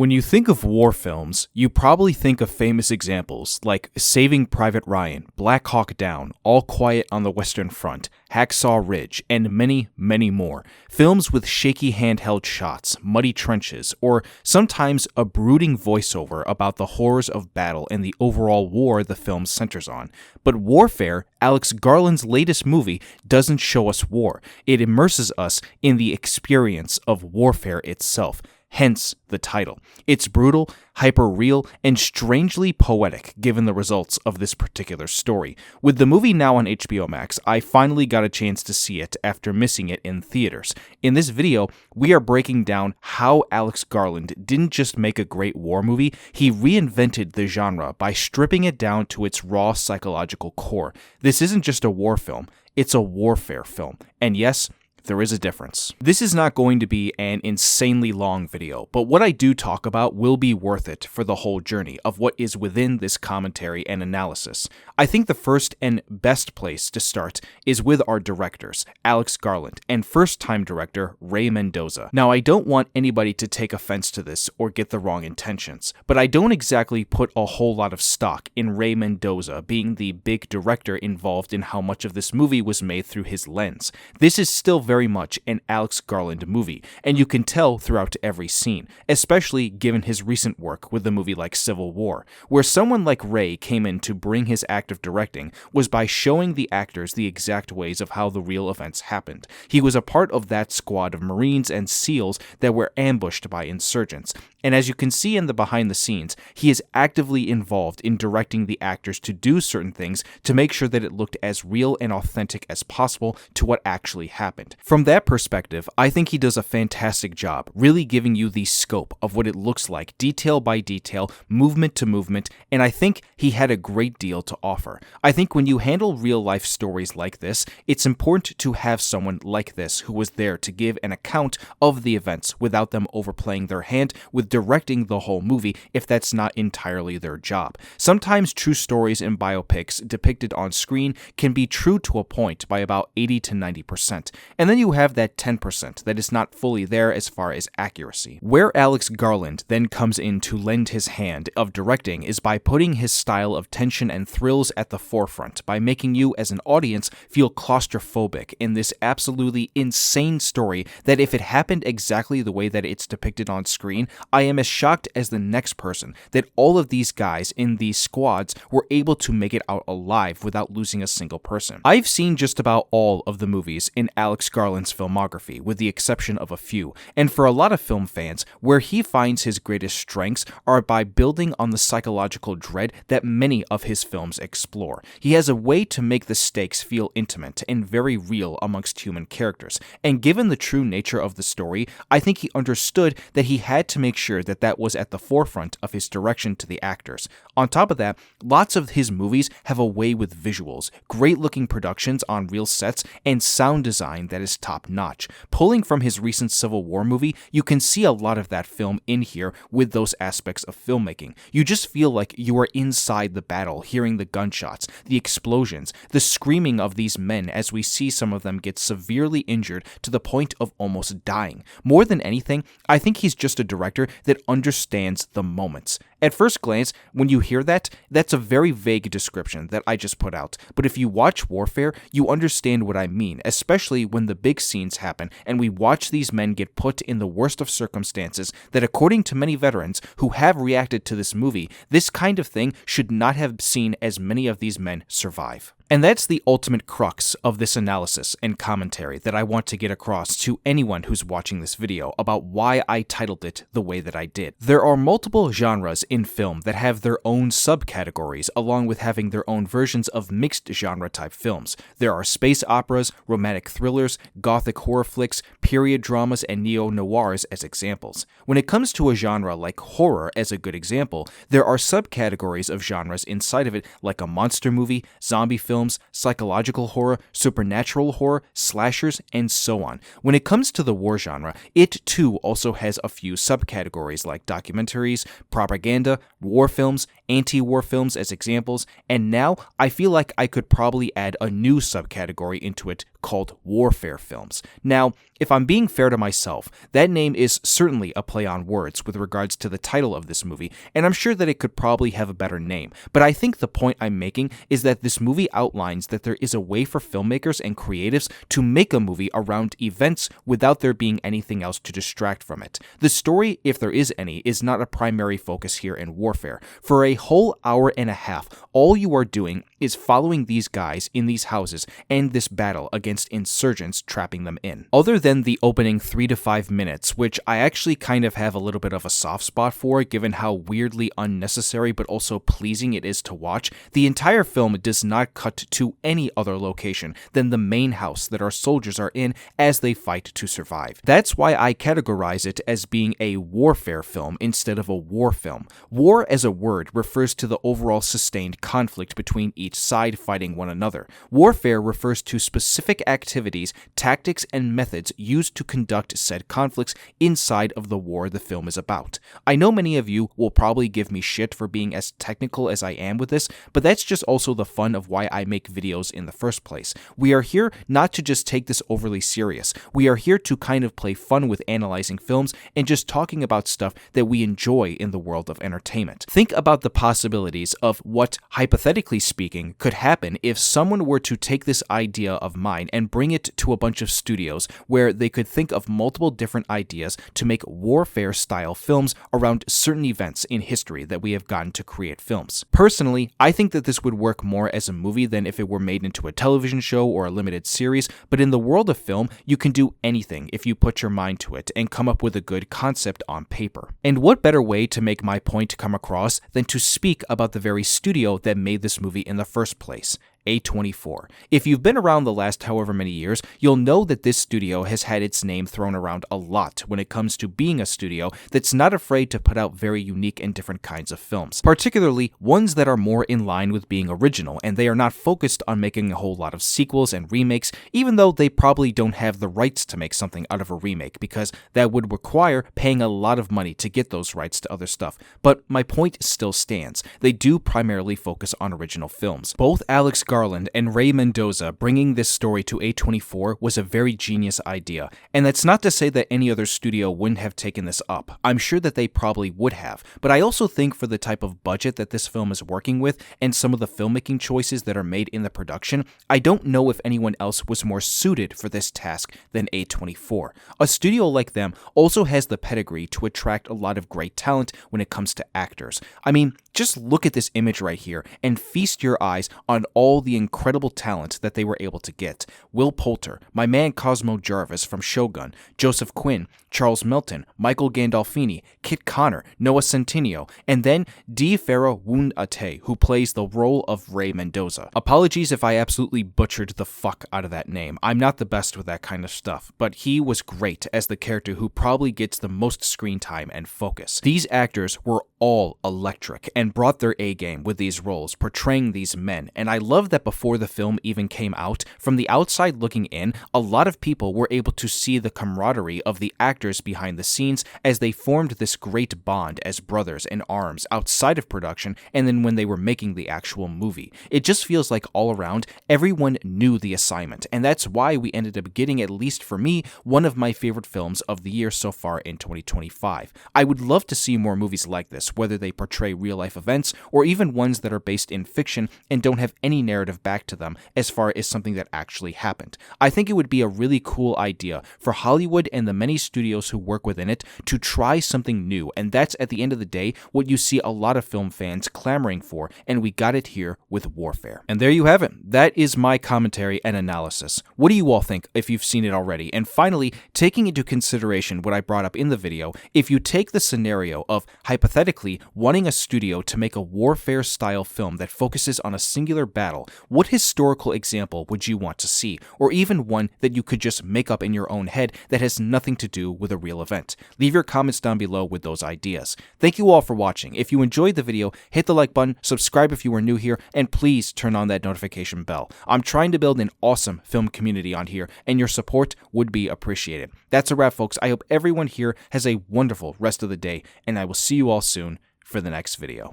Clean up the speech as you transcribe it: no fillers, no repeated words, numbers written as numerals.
When you think of war films, you probably think of famous examples like Saving Private Ryan, Black Hawk Down, All Quiet on the Western Front, Hacksaw Ridge, and many, many more. Films with shaky handheld shots, muddy trenches, or sometimes a brooding voiceover about the horrors of battle and the overall war the film centers on. But Warfare, Alex Garland's latest movie, doesn't show us war. It immerses us in the experience of warfare itself. Hence the title. It's brutal, hyper-real, and strangely poetic given the results of this particular story. With the movie now on HBO Max, I finally got a chance to see it after missing it in theaters. In this video, we are breaking down how Alex Garland didn't just make a great war movie, he reinvented the genre by stripping it down to its raw psychological core. This isn't just a war film, it's a warfare film. And yes, there is a difference. This is not going to be an insanely long video, but what I do talk about will be worth it for the whole journey of what is within this commentary and analysis. I think the first and best place to start is with our directors, Alex Garland and first-time director Ray Mendoza. Now, I don't want anybody to take offense to this or get the wrong intentions, but I don't exactly put a whole lot of stock in Ray Mendoza being the big director involved in how much of this movie was made through his lens. This is still very much an Alex Garland movie, and you can tell throughout every scene, especially given his recent work with a movie like Civil War, where someone like Ray came in to bring his act of directing was by showing the actors the exact ways of how the real events happened. He was a part of that squad of Marines and SEALs that were ambushed by insurgents, and as you can see in the behind the scenes, he is actively involved in directing the actors to do certain things to make sure that it looked as real and authentic as possible to what actually happened. From that perspective, I think he does a fantastic job, really giving you the scope of what it looks like, detail by detail, movement to movement, and I think he had a great deal to offer. I think when you handle real-life stories like this, it's important to have someone like this who was there to give an account of the events without them overplaying their hand with directing the whole movie if that's not entirely their job. Sometimes true stories and biopics depicted on screen can be true to a point by about 80 to 90%, and then you have that 10% that is not fully there as far as accuracy. Where Alex Garland then comes in to lend his hand of directing is by putting his style of tension and thrills at the forefront, by making you as an audience feel claustrophobic in this absolutely insane story that if it happened exactly the way that it's depicted on screen, I am as shocked as the next person that all of these guys in these squads were able to make it out alive without losing a single person. I've seen just about all of the movies in Alex Garland's filmography, with the exception of a few, and for a lot of film fans, where he finds his greatest strengths are by building on the psychological dread that many of his films explore. He has a way to make the stakes feel intimate and very real amongst human characters, and given the true nature of the story, I think he understood that he had to make sure that that was at the forefront of his direction to the actors. On top of that, lots of his movies have a way with visuals, great-looking productions on real sets, and sound design that is top-notch. Pulling from his recent Civil War movie, you can see a lot of that film in here with those aspects of filmmaking. You just feel like you are inside the battle, hearing the gunshots, the explosions, the screaming of these men as we see some of them get severely injured to the point of almost dying. More than anything, I think he's just a director that understands the moments. At first glance, when you hear that, that's a very vague description that I just put out, but if you watch Warfare, you understand what I mean, especially when the big scenes happen and we watch these men get put in the worst of circumstances that, according to many veterans who have reacted to this movie, this kind of thing should not have seen as many of these men survive. And that's the ultimate crux of this analysis and commentary that I want to get across to anyone who's watching this video about why I titled it the way that I did. There are multiple genres in film that have their own subcategories, along with having their own versions of mixed genre type films. There are space operas, romantic thrillers, gothic horror flicks, period dramas, and neo-noirs as examples. When it comes to a genre like horror as a good example, there are subcategories of genres inside of it like a monster movie, zombie film, psychological horror, supernatural horror, slashers, and so on. When it comes to the war genre, it too also has a few subcategories like documentaries, propaganda, war films, anti-war films as examples, and now I feel like I could probably add a new subcategory into it called warfare films. Now, if I'm being fair to myself, that name is certainly a play on words with regards to the title of this movie, and I'm sure that it could probably have a better name. But I think the point I'm making is that this movie outlines that there is a way for filmmakers and creatives to make a movie around events without there being anything else to distract from it. The story, if there is any, is not a primary focus here in Warfare. For a whole hour and a half, all you are doing is following these guys in these houses and this battle against insurgents trapping them in. Other than the opening 3 to 5 minutes, which I actually kind of have a little bit of a soft spot for given how weirdly unnecessary but also pleasing it is to watch, the entire film does not cut to any other location than the main house that our soldiers are in as they fight to survive. That's why I categorize it as being a warfare film instead of a war film. War as a word refers to the overall sustained conflict between each side fighting one another. Warfare refers to specific activities, tactics, and methods used to conduct said conflicts inside of the war the film is about. I know many of you will probably give me shit for being as technical as I am with this, but that's just also the fun of why I make videos in the first place. We are here not to just take this overly serious. We are here to kind of play fun with analyzing films and just talking about stuff that we enjoy in the world of entertainment. Think about the possibilities of what, hypothetically speaking, could happen if someone were to take this idea of mine and bring it to a bunch of studios where they could think of multiple different ideas to make warfare-style films around certain events in history that we have gotten to create films. Personally, I think that this would work more as a movie than if it were made into a television show or a limited series, but in the world of film, you can do anything if you put your mind to it and come up with a good concept on paper. And what better way to make my point come across than to speak about the very studio that made this movie in the first place? A24. If you've been around the last however many years, you'll know that this studio has had its name thrown around a lot when it comes to being a studio that's not afraid to put out very unique and different kinds of films, particularly ones that are more in line with being original, and they are not focused on making a whole lot of sequels and remakes, even though they probably don't have the rights to make something out of a remake, because that would require paying a lot of money to get those rights to other stuff. But my point still stands. They do primarily focus on original films. Both Alex Garland and Ray Mendoza bringing this story to A24 was a very genius idea, and that's not to say that any other studio wouldn't have taken this up. I'm sure that they probably would have, but I also think for the type of budget that this film is working with and some of the filmmaking choices that are made in the production, I don't know if anyone else was more suited for this task than A24. A studio like them also has the pedigree to attract a lot of great talent when it comes to actors. I mean, just look at this image right here and feast your eyes on all the incredible talent that they were able to get. Will Poulter, my man Cosmo Jarvis from Shogun, Joseph Quinn, Charles Melton, Michael Gandolfini, Kit Connor, Noah Centineo, and then D'Pharaoh Woon-A-Tai, who plays the role of Ray Mendoza. Apologies if I absolutely butchered the fuck out of that name. I'm not the best with that kind of stuff, but he was great as the character who probably gets the most screen time and focus. These actors were all electric and brought their A-game with these roles, portraying these men, and I love that before the film even came out, from the outside looking in, a lot of people were able to see the camaraderie of the actors behind the scenes as they formed this great bond as brothers in arms outside of production and then when they were making the actual movie. It just feels like all around, everyone knew the assignment, and that's why we ended up getting, at least for me, one of my favorite films of the year so far in 2025. I would love to see more movies like this, whether they portray real-life events or even ones that are based in fiction and don't have any narrative back to them as far as something that actually happened. I think it would be a really cool idea for Hollywood and the many studios who work within it to try something new, and that's at the end of the day what you see a lot of film fans clamoring for, and we got it here with Warfare. And there you have it. That is my commentary and analysis. What do you all think if you've seen it already? And finally, taking into consideration what I brought up in the video, if you take the scenario of hypothetically wanting a studio to make a warfare style film that focuses on a singular battle, what historical example would you want to see? Or even one that you could just make up in your own head that has nothing to do with a real event? Leave your comments down below with those ideas. Thank you all for watching. If you enjoyed the video, hit the like button, subscribe if you are new here, and please turn on that notification bell. I'm trying to build an awesome film community on here, and your support would be appreciated. That's a wrap, folks. I hope everyone here has a wonderful rest of the day, and I will see you all soon for the next video.